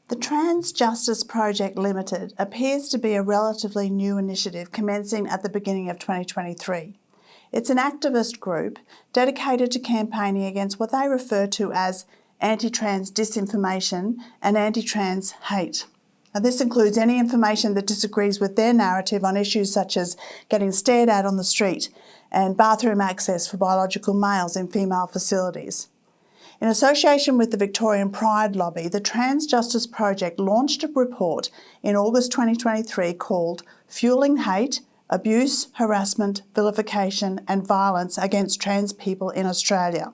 The Trans Justice Project Limited appears to be a relatively new initiative commencing at the beginning of 2023. It's an activist group dedicated to campaigning against what they refer to as anti-trans disinformation and anti-trans hate. Now, this includes any information that disagrees with their narrative on issues such as getting stared at on the street and bathroom access for biological males in female facilities. In association with the Victorian Pride Lobby, the Trans Justice Project launched a report in August 2023 called Fueling Hate, Abuse, Harassment, Vilification and Violence Against Trans People in Australia.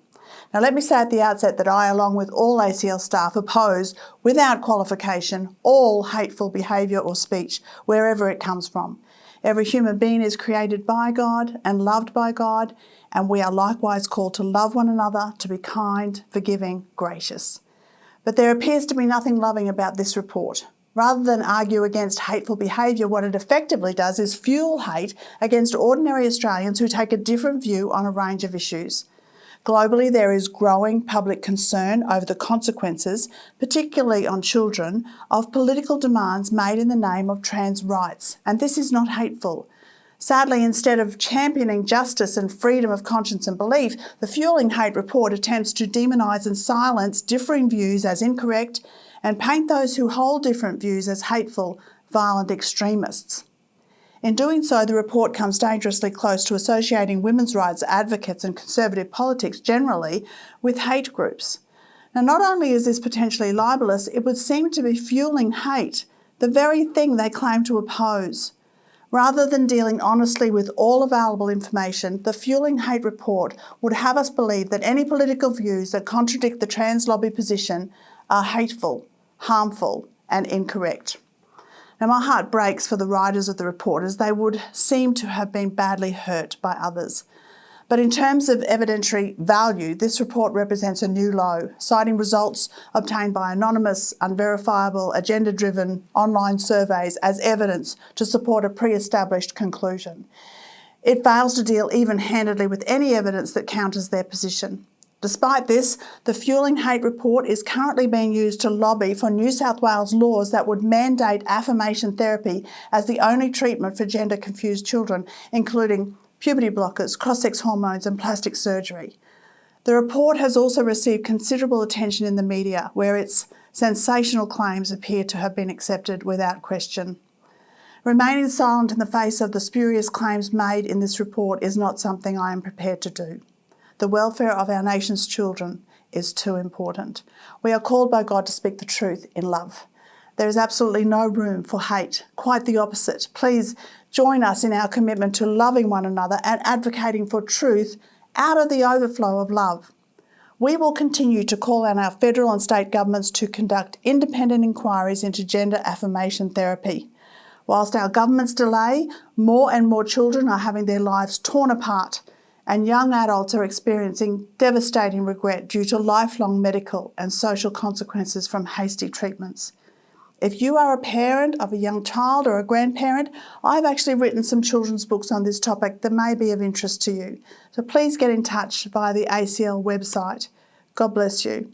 Now, let me say at the outset that I, along with all ACL staff, oppose, without qualification, all hateful behaviour or speech, wherever it comes from. Every human being is created by God and loved by God, and we are likewise called to love one another, to be kind, forgiving, gracious. But there appears to be nothing loving about this report. Rather than argue against hateful behaviour, what it effectively does is fuel hate against ordinary Australians who take a different view on a range of issues. Globally, there is growing public concern over the consequences, particularly on children, of political demands made in the name of trans rights, and this is not hateful. Sadly, instead of championing justice and freedom of conscience and belief, the Fueling Hate report attempts to demonise and silence differing views as incorrect and paint those who hold different views as hateful, violent extremists. In doing so, the report comes dangerously close to associating women's rights advocates and conservative politics generally with hate groups. Now, not only is this potentially libellous, it would seem to be fueling hate, the very thing they claim to oppose. Rather than dealing honestly with all available information, the Fueling Hate report would have us believe that any political views that contradict the trans lobby position are hateful, harmful and incorrect. Now, my heart breaks for the writers of the report, as they would seem to have been badly hurt by others. But in terms of evidentiary value, this report represents a new low, citing results obtained by anonymous, unverifiable, agenda-driven online surveys as evidence to support a pre-established conclusion. It fails to deal even-handedly with any evidence that counters their position. Despite this, the Fueling Hate report is currently being used to lobby for New South Wales laws that would mandate affirmation therapy as the only treatment for gender-confused children, including puberty blockers, cross-sex hormones and plastic surgery. The report has also received considerable attention in the media, where its sensational claims appear to have been accepted without question. Remaining silent in the face of the spurious claims made in this report is not something I am prepared to do. The welfare of our nation's children is too important. We are called by God to speak the truth in love. There is absolutely no room for hate, quite the opposite. Please join us in our commitment to loving one another and advocating for truth out of the overflow of love. We will continue to call on our federal and state governments to conduct independent inquiries into gender affirmation therapy. Whilst our governments delay, more and more children are having their lives torn apart, and young adults are experiencing devastating regret due to lifelong medical and social consequences from hasty treatments. If you are a parent of a young child or a grandparent, I've actually written some children's books on this topic that may be of interest to you. So please get in touch via the ACL website. God bless you.